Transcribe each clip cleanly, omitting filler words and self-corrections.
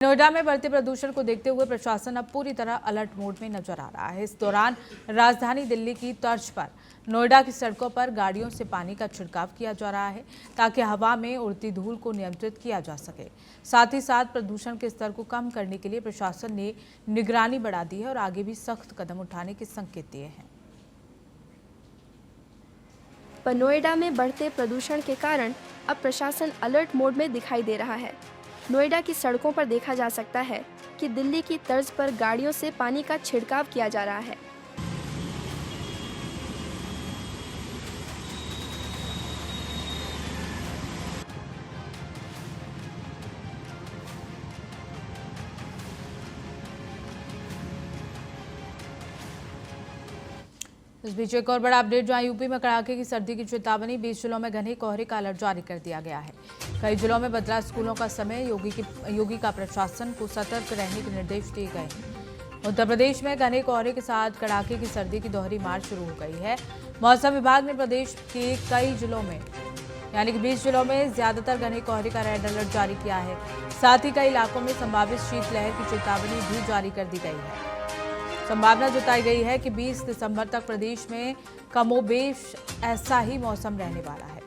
नोएडा में बढ़ते प्रदूषण को देखते हुए प्रशासन अब पूरी तरह अलर्ट मोड में नजर आ रहा है। इस दौरान राजधानी दिल्ली की तर्ज पर नोएडा की सड़कों पर गाड़ियों से पानी का छिड़काव किया जा रहा है ताकि हवा में उड़ती धूल को नियंत्रित किया जा सके। साथ ही साथ प्रदूषण के स्तर को कम करने के लिए प्रशासन ने निगरानी बढ़ा दी है और आगे भी सख्त कदम उठाने के संकेत दिए हैं। पर नोएडा में बढ़ते प्रदूषण के कारण अब प्रशासन अलर्ट मोड में दिखाई दे रहा है। नोएडा की सड़कों पर देखा जा सकता है कि दिल्ली की तर्ज पर गाड़ियों से पानी का छिड़काव किया जा रहा है। इस बीच एक और बड़ा अपडेट, जहां यूपी में कड़ाके की सर्दी की चेतावनी, 20 जिलों में घने कोहरे का अलर्ट जारी कर दिया गया है। कई जिलों में बदला स्कूलों का समय, योगी का प्रशासन को सतर्क रहने के निर्देश दिए गए हैं। उत्तर प्रदेश में घने कोहरे के साथ कड़ाके की सर्दी की दोहरी मार शुरू हो गई है। मौसम विभाग ने प्रदेश के कई जिलों में यानी कि 20 जिलों में ज्यादातर घने कोहरे का रेड अलर्ट जारी किया है। साथ ही कई इलाकों में संभावित शीतलहर की चेतावनी भी जारी कर दी गई है। संभावना जताई गई है कि 20 दिसंबर तक प्रदेश में कमोबेश ऐसा ही मौसम रहने वाला है।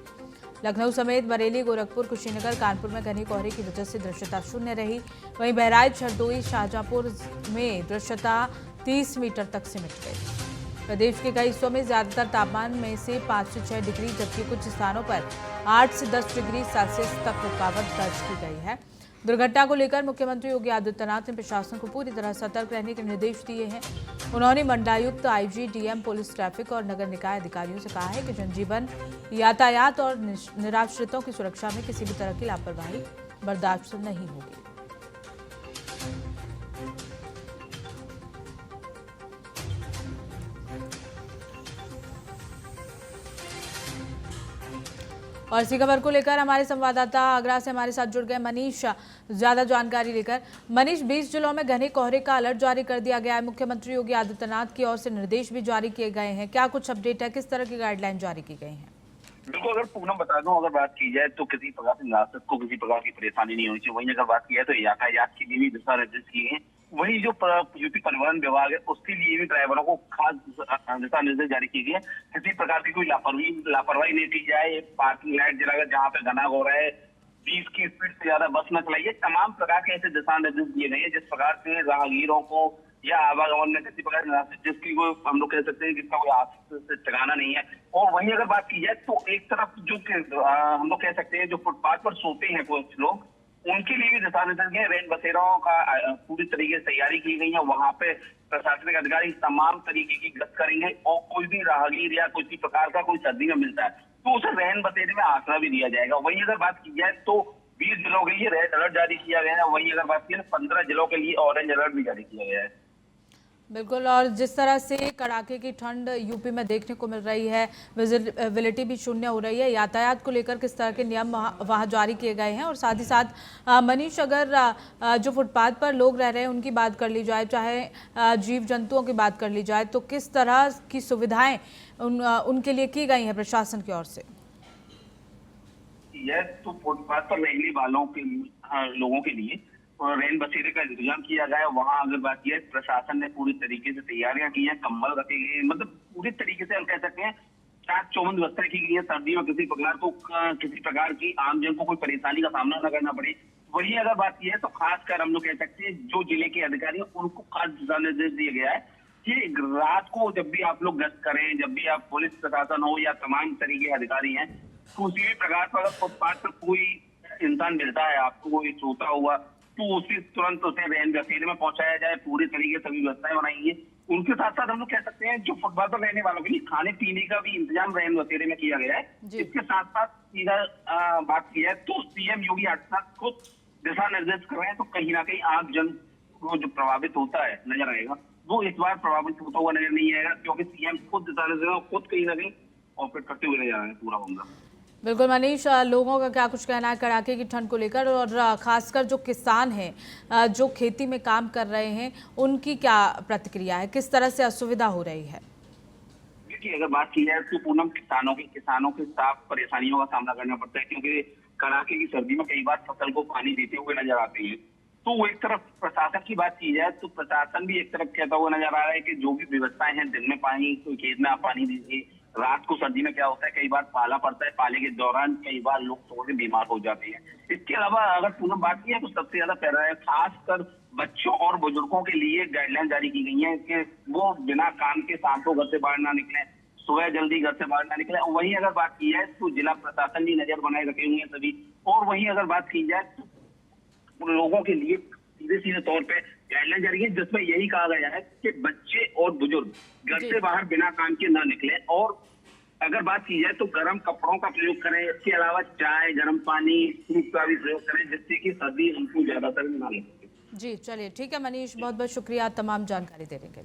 लखनऊ समेत बरेली, गोरखपुर, कुशीनगर, कानपुर में घने कोहरे की वजह से दृश्यता शून्य रही। वहीं बहराइच, हरदोई, शाहजहांपुर में दृश्यता 30 मीटर तक सिमट गई। प्रदेश के कई हिस्सों में ज्यादातर तापमान में से 5 से 6 डिग्री, जबकि कुछ स्थानों पर 8 से 10 डिग्री सेल्सियस तक रुकावट दर्ज की गई है। दुर्घटना को लेकर मुख्यमंत्री योगी आदित्यनाथ ने प्रशासन को पूरी तरह सतर्क रहने के निर्देश दिए हैं। उन्होंने मंडलायुक्त, आईजी, डीएम, पुलिस, ट्रैफिक और नगर निकाय अधिकारियों से कहा है कि जनजीवन, यातायात और निराश्रितों की सुरक्षा में किसी भी तरह की लापरवाही बर्दाश्त नहीं होगी। और इसी खबर को लेकर हमारे संवाददाता आगरा से हमारे साथ जुड़ गए मनीष, ज्यादा जानकारी लेकर। मनीष, 20 जिलों में घने कोहरे का अलर्ट जारी कर दिया गया है। मुख्यमंत्री योगी आदित्यनाथ की ओर से निर्देश भी जारी किए गए हैं। क्या कुछ अपडेट है, किस तरह की गाइडलाइन जारी की गई है? बिल्कुल, अगर पूनम बता दूं, अगर बात की जाए तो किसी प्रकार की हिरासत को किसी प्रकार की परेशानी नहीं होनी चाहिए। वहीं अगर बात की जाए तो यातायात के लिए भी दिशा निर्देश किए हैं। वही जो यूपी परिवहन विभाग है उसके लिए भी ड्राइवरों को खास दिशा निर्देश जारी किए गए हैं। किसी प्रकार की कोई लापरवाही नहीं की जाए। पार्किंग लाइट जलाकर जहाँ पे घना हो रहा है 20 की स्पीड से ज्यादा बस न चलाइए। तमाम प्रकार के ऐसे दिशा निर्देश दिए गए हैं जिस प्रकार से राहगीरों को या आवागमन में किसी प्रकार जिसकी कोई हम लोग कह सकते हैं जिसका कोई आस से ठिकाना नहीं है। और वहीं अगर बात की जाए तो एक तरफ जो हम लोग कह सकते हैं जो फुटपाथ पर सोते हैं कुछ लोग, उनके लिए भी दिशा निर्देश है। रैन बसेराओं का पूरी तरीके से तैयारी की गई है। वहां पे प्रशासनिक अधिकारी तमाम तरीके की गश्त करेंगे और कोई भी राहगीर या किसी प्रकार का कोई सर्दी में मिलता है तो उसे रैन बसेरे में आसरा भी दिया जाएगा। वहीं अगर बात की जाए तो 20 जिलों के लिए रेड अलर्ट जारी किया गया है। वहीं अगर बात की जाए 15 जिलों के लिए ऑरेंज अलर्ट भी जारी किया गया है। बिल्कुल, और जिस तरह से कड़ाके की ठंड यूपी में देखने को मिल रही है, विजिबिलिटी भी शून्य हो रही है, यातायात को लेकर किस तरह के नियम वहाँ जारी किए गए हैं? और साथ ही साथ मनीष, अगर जो फुटपाथ पर लोग रह रहे हैं उनकी बात कर ली जाए, चाहे जीव जंतुओं की बात कर ली जाए, तो किस तरह की सुविधाएं उनके लिए की गई हैं प्रशासन की ओर से? यह तो फुटपाथ पर रहने वालों के लोगों के लिए और रैन बसेरे का इंतजाम किया गया है। वहां अगर बात की है प्रशासन ने पूरी तरीके से तैयारियां की हैं, कंबल रखे गए हैं, मतलब पूरी तरीके से हम कह सकते हैं चाक चौबंद व्यवस्था की गई है। सर्दी में किसी प्रकार की आमजन को कोई परेशानी का सामना न करना पड़े। वही अगर बात की है तो खासकर हम लोग कह सकते हैं जो जिले के अधिकारी हैं उनको खास दिशा निर्देश दिया गया है कि रात को जब भी आप लोग गश्त करें, जब भी आप पुलिस प्रशासन हो या तमाम तरीके के अधिकारी हैं, तो उसी भी प्रकार पर अगर फुटपाथ पर कोई इंसान मिलता है आपको, कोई सोता हुआ, तो उसी तुरंत उसे रैन बसेरे में पहुंचाया जाए। पूरी तरीके से सभी व्यवस्थाएं बनाई है। उनके साथ साथ हम लोग कह सकते हैं जो फुटपाथ पर रहने वालों के लिए खाने पीने का भी इंतजाम रैन बसेरे में किया गया है। इसके साथ साथ सीधा बात की है तो सीएम योगी आदित्यनाथ खुद दिशा निर्देश कर रहे हैं। तो कहीं ना कहीं आम जन को जो प्रभावित होता है नजर आएगा, वो इस बार प्रभावित होता हुआ नजर नहीं आएगा, क्योंकि सीएम खुद दिशा निर्देश खुद कहीं ना कहीं ऑपरेट करते हुए नजर आएंगे पूरा होगा। बिल्कुल मनीष, लोगों का क्या कुछ कहना है कड़ाके की ठंड को लेकर, और खासकर जो किसान हैं जो खेती में काम कर रहे हैं उनकी क्या प्रतिक्रिया है, किस तरह से असुविधा हो रही है? देखिए, अगर बात की जाए तो पूनम किसानों के साथ परेशानियों का सामना करना पड़ता है, क्योंकि कड़ाके की सर्दी में कई बार फसल को पानी देते हुए नजर आते हैं। तो वो एक तरफ प्रशासन की बात की जाए तो प्रशासन भी एक तरफ कहता हुआ नजर आ रहा है कि जो भी व्यवस्थाएं हैं, दिन में पानी कोई खेत में आप पानी दीजिए, रात को सर्दी में क्या होता है कई बार पाला पड़ता है, पाले के दौरान कई बार लोग थोड़े बीमार हो जाते हैं। इसके अलावा अगर पूनम बात की है तो सबसे ज्यादा पैरा है खासकर बच्चों और बुजुर्गों के लिए गाइडलाइन जारी की गई है कि वो बिना काम के शाम को घर से बाहर ना निकले, सुबह जल्दी घर से बाहर ना निकले। वहीं अगर बात की जाए तो जिला प्रशासन भी नजर बनाए रखे हुए हैं सभी, और वहीं अगर बात की जाए तो उन लोगों के लिए सीधे सीधे तौर पे गाइडलाइन जारी है जिसमें यही कहा गया है कि बच्चे और बुजुर्ग घर से बाहर बिना काम के ना निकले, और अगर बात की जाए तो गर्म कपड़ों का प्रयोग करें। इसके अलावा चाय, गर्म पानी, सूप का भी प्रयोग करें जिससे कि सर्दी हमको ज्यादातर ना लगे। जी चलिए ठीक है मनीष, बहुत बहुत शुक्रिया तमाम जानकारी देने के लिए।